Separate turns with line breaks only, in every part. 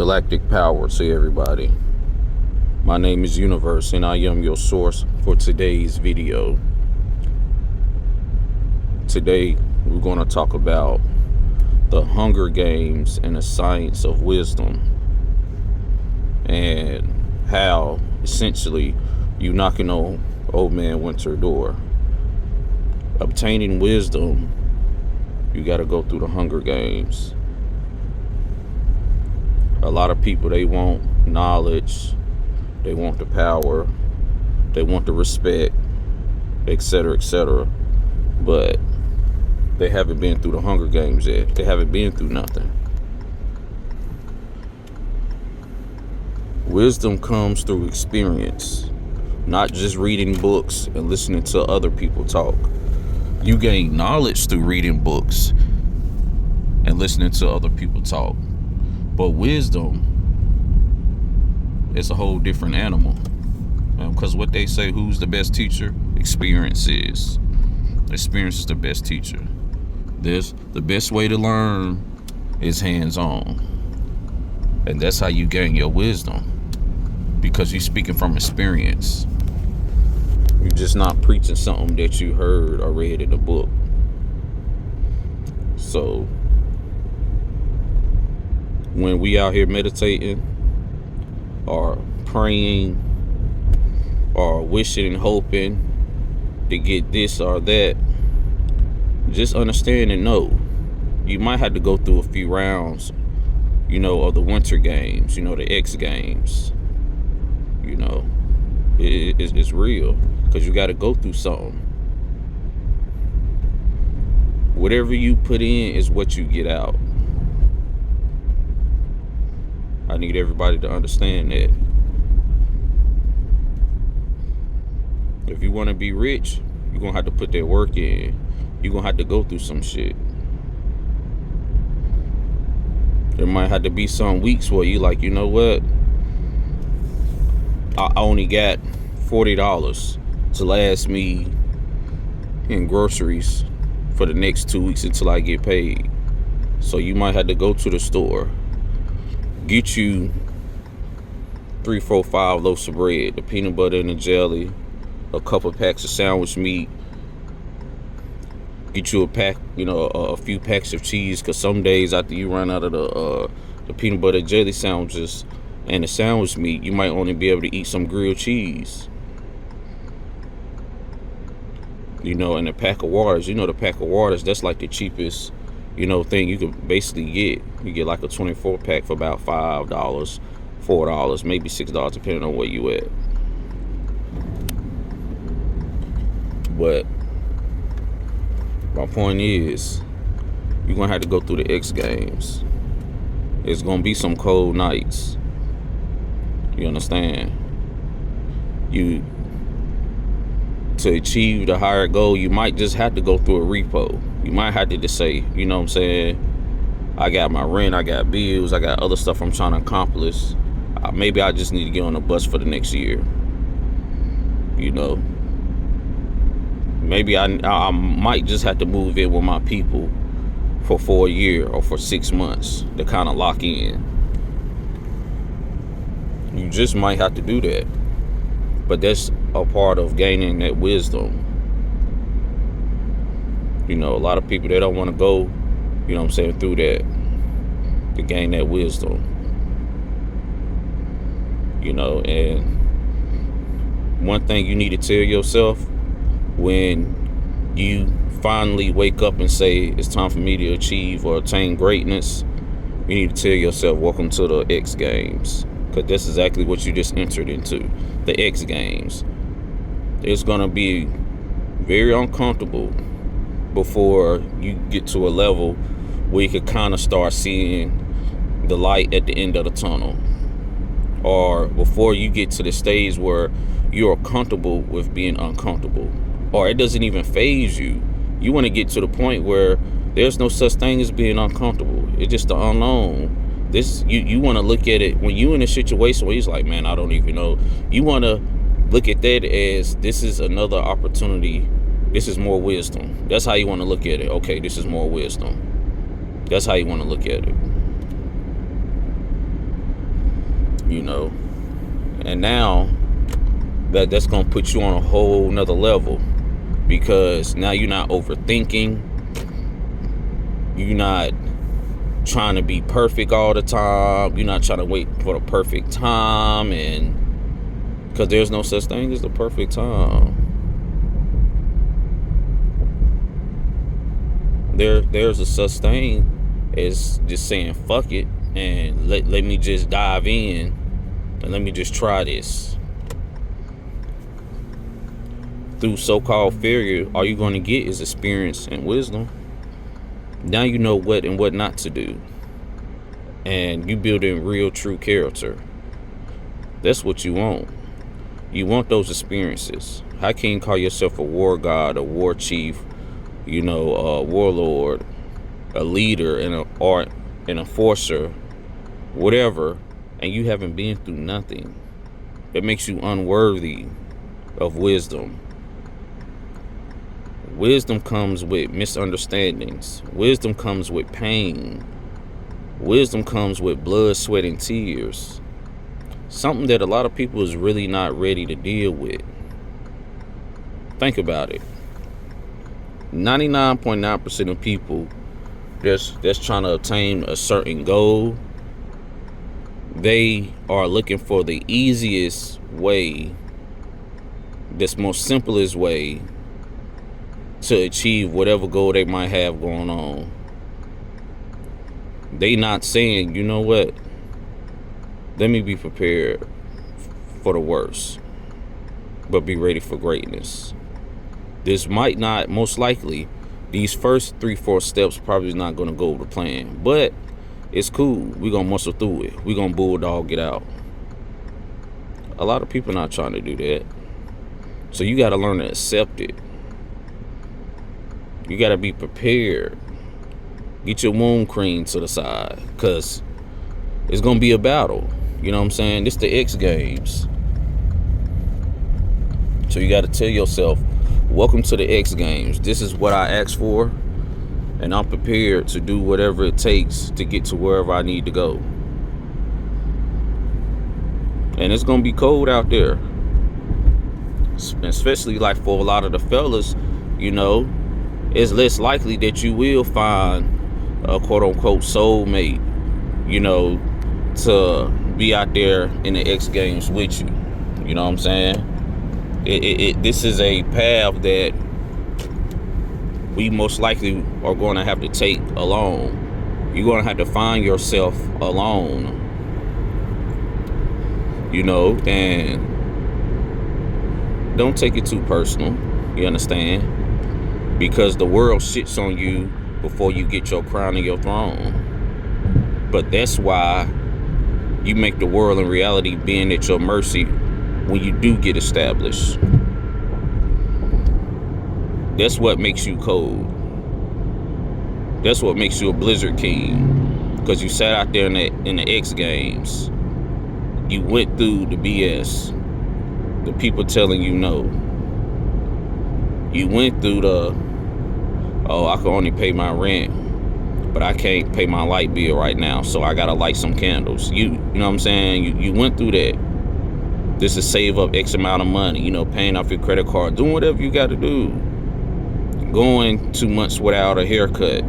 Galactic power to everybody. My name is Universe and I am your source for today's video. Today we're going to talk about the Hunger Games and the science of wisdom, and how essentially you knocking on old man winter door. Obtaining wisdom, you got to go through the Hunger Games. A lot of people, they want knowledge, they want the power, they want the respect, etc., etc. But they haven't been through the Hunger Games yet. They haven't been through nothing. Wisdom comes through experience, not just reading books and listening to other people talk. You gain knowledge through reading books and listening to other people talk. But wisdom is a whole different animal. Because what they say, who's the best teacher? Experience is. Experience is the best teacher. The best way to learn is hands-on. And that's how you gain your wisdom. Because you're speaking from experience. You're just not preaching something that you heard or read in a book. So when we out here meditating or praying or wishing and hoping to get this or that, just understand and know you might have to go through a few rounds, of the Winter Games, the X Games. It's real, because you got to go through something. Whatever you put in is what you get out. I need everybody to understand that. If you want to be rich, you're going to have to put that work in. You're going to have to go through some shit. There might have to be some weeks where you like, you know what? I only got $40 to last me in groceries for the next 2 weeks until I get paid. So you might have to go to the store, get you 3, 4, 5 loaves of bread, the peanut butter and the jelly, a couple packs of sandwich meat, get you a pack, a few packs of cheese, because some days after you run out of the peanut butter jelly sandwiches and the sandwich meat, you might only be able to eat some grilled cheese. And a pack of waters, the pack of waters, that's like the cheapest, thing you could basically get. You get like a 24 pack for about $5, $4, maybe $6, depending on where you at. But my point is, you're gonna have to go through the X Games. It's gonna be some cold nights. You understand? To achieve the higher goal, you might just have to go through a repo. You might have to just say, I got my rent, I got bills, I got other stuff I'm trying to accomplish. Maybe I just need to get on the bus for the next year. Maybe I might just have to move in with my people for a year or for 6 months to kind of lock in. You just might have to do that. But that's a part of gaining that wisdom. A lot of people, they don't want to go, through that to gain that wisdom. And one thing you need to tell yourself when you finally wake up and say it's time for me to achieve or attain greatness, you need to tell yourself, welcome to the X Games. Because that's exactly what you just entered into, the X Games. It's going to be very uncomfortable before you get to a level where you can kind of start seeing the light at the end of the tunnel. Or before you get to the stage where you're comfortable with being uncomfortable. Or it doesn't even faze you. You want to get to the point where there's no such thing as being uncomfortable. It's just the unknown. You want to look at it when you're in a situation where he's like, man, I don't even know. You want to look at that as this is another opportunity. This is more wisdom. That's how you want to look at it. Okay, this is more wisdom. That's how you want to look at it. you know. And now that's gonna put you on a whole nother level, because now you're not overthinking. You're not trying to be perfect all the time. You're not trying to wait for the perfect time, and because there's no such thing as the perfect time. There's a such thing as just saying fuck it and let me just dive in and let me just try this. Through so-called failure, all you're going to get is experience and wisdom. Now you know what and what not to do, and you building real true character. That's what you want. You want those experiences. How can you call yourself a war god, a war chief, a warlord, a leader, and an art, an enforcer, whatever, and you haven't been through nothing? That makes you unworthy of wisdom. Wisdom comes with misunderstandings. Wisdom comes with pain. Wisdom comes with blood, sweat, and tears. Something that a lot of people is really not ready to deal with. Think about it. 99.9% of people that's trying to obtain a certain goal, they are looking for the easiest way, this most simplest way to achieve whatever goal they might have going on. They not saying, you know what, let me be prepared for the worst, but be ready for greatness. This might not, most likely, these first 3-4 steps probably not going to go to plan, but it's cool. We're going to muscle through it. We're going to bulldog it out. A lot of people not trying to do that. So you got to learn to accept it. You got to be prepared. Get your wound cream to the side, because it's going to be a battle. You know what I'm saying? It's the X Games. So you got to tell yourself, welcome to the X Games. This is what I asked for, and I'm prepared to do whatever it takes to get to wherever I need to go. And it's going to be cold out there. Especially like for a lot of the fellas, it's less likely that you will find a quote-unquote soulmate, to be out there in the X Games with you. You know what I'm saying? This is a path that we most likely are going to have to take alone. You're going to have to find yourself alone, and don't take it too personal. You understand? Because the world shits on you before you get your crown and your throne. But that's why you make the world and reality being at your mercy when you do get established. That's what makes you cold. That's what makes you a Blizzard King. Because you sat out there in the X Games. You went through the BS. The people telling you no. You went through I can only pay my rent, but I can't pay my light bill right now, so I gotta light some candles. You know what I'm saying? You went through that. This is save up X amount of money, paying off your credit card, doing whatever you gotta do. Going 2 months without a haircut.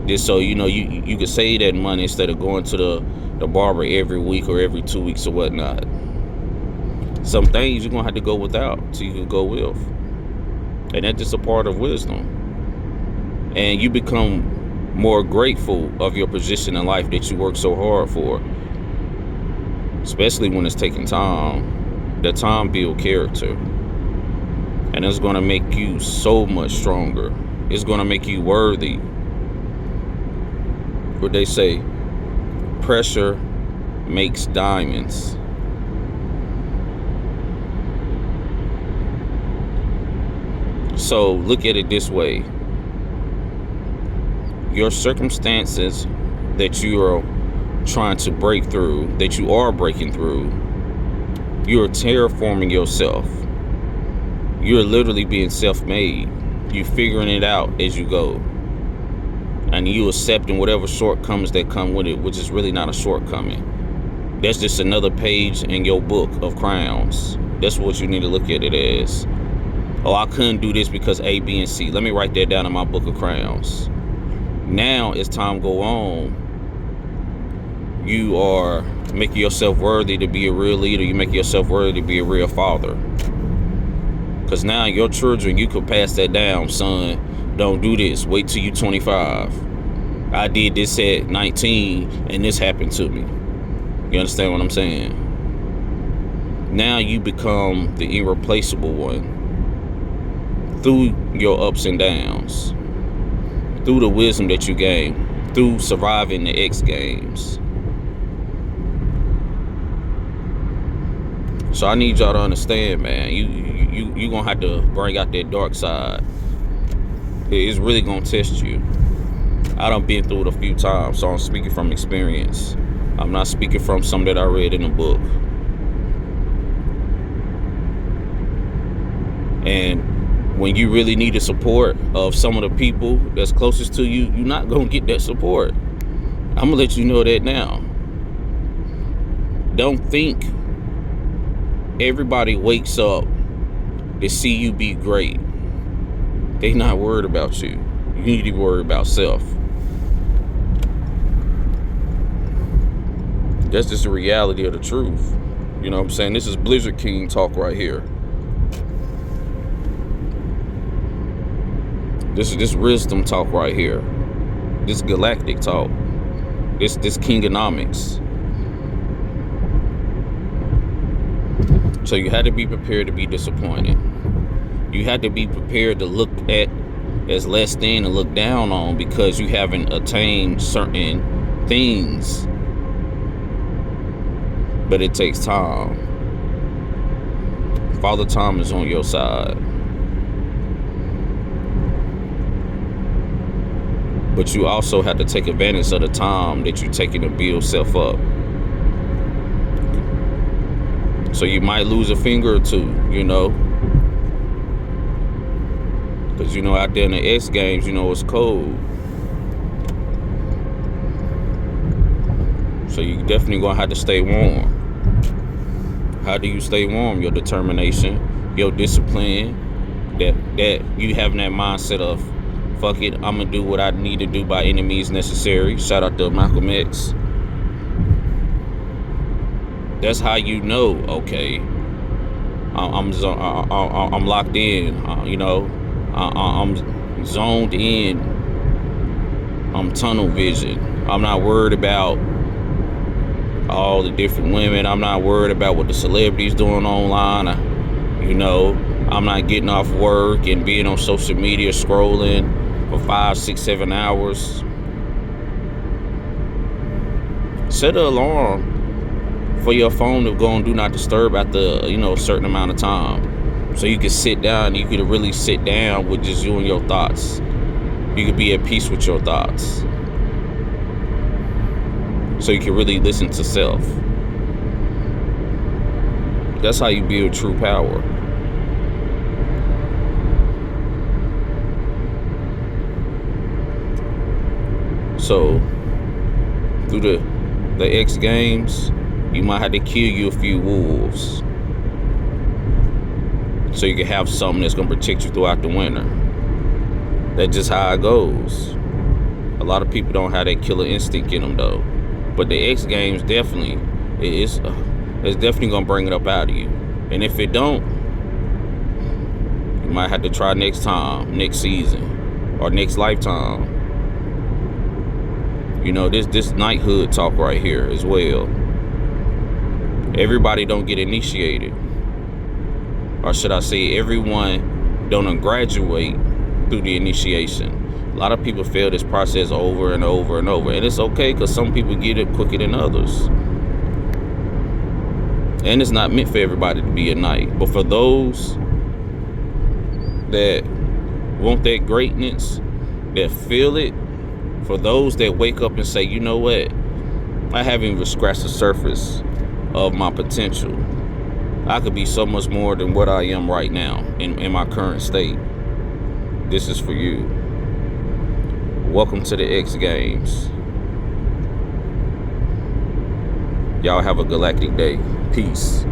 Just so you could save that money instead of going to the barber every week or every 2 weeks or whatnot. Some things you're gonna have to go without so you can go with. And that's just a part of wisdom. And you become more grateful of your position in life that you work so hard for. Especially when it's taking time. That time builds character. And it's going to make you so much stronger. It's going to make you worthy. What they say, pressure makes diamonds. So look at it this way. Your circumstances that you are trying to break through, that you are breaking through, you are terraforming yourself. You're literally being self-made. You figuring it out as you go. And you accepting whatever shortcomings that come with it, which is really not a shortcoming. That's just another page in your book of crowns. That's what you need to look at it as. Oh, I couldn't do this because A, B, and C. Let me write that down in my book of crowns. Now, as time go on, you are making yourself worthy to be a real leader. You make yourself worthy to be a real father. Because now your children, you could pass that down. Son, don't do this. Wait till you're 25. I did this at 19 and this happened to me. You understand what I'm saying? Now you become the irreplaceable one through your ups and downs, through the wisdom that you gain, through surviving the X Games. So I need y'all to understand, man, you gonna have to bring out that dark side. It's really gonna test you. I done been through it a few times, so I'm speaking from experience. I'm not speaking from something that I read in a book. And when you really need the support of some of the people that's closest to you, you're not gonna get that support. I'm gonna let you know that now. Don't think everybody wakes up to see you be great. They not worried about you. You need to be worried about self. That's just the reality of the truth. You know what I'm saying? This is Blizzard King talk right here. This is this wisdom talk right here. This galactic talk. This Kingonomics. So you had to be prepared to be disappointed. You had to be prepared to look at as less than and look down on because you haven't attained certain things. But it takes time. Father Time is on your side. But you also have to take advantage of the time that you're taking to build self up. So you might lose a finger or two, you know. Because, you know, out there in the X Games, you know, it's cold. So you definitely going to have to stay warm. How do you stay warm? Your determination, your discipline, that you having that mindset of, fuck it, I'm going to do what I need to do by any means necessary. Shout out to Malcolm X. That's how you know, okay, I'm locked in, you know, I'm zoned in, I'm tunnel vision. I'm not worried about all the different women. I'm not worried about what the celebrities doing online. You know, I'm not getting off work and being on social media scrolling for 5, 6, 7 hours. Set an alarm for your phone to go on do not disturb after, you know, a certain amount of time. So you can sit down, you could really sit down with just you and your thoughts. You could be at peace with your thoughts. So you can really listen to self. That's how you build true power. So through the X Games, you might have to kill you a few wolves so you can have something that's going to protect you throughout the winter. That's just how it goes. A lot of people don't have that killer instinct in them though. But the X Games definitely, it's definitely going to bring it up out of you. And if it don't, you might have to try next time, next season, or next lifetime. You know, this knighthood talk right here as well. Everybody don't get initiated. Or should I say, everyone don't graduate through the initiation. A lot of people fail this process over and over and over. And it's okay because some people get it quicker than others. And it's not meant for everybody to be a knight. But for those that want that greatness, that feel it, for those that wake up and say, you know what, I haven't even scratched the surface of my potential. I could be so much more than what I am right now in my current state. This is for you. Welcome to the X Games. Y'all have a galactic day. Peace.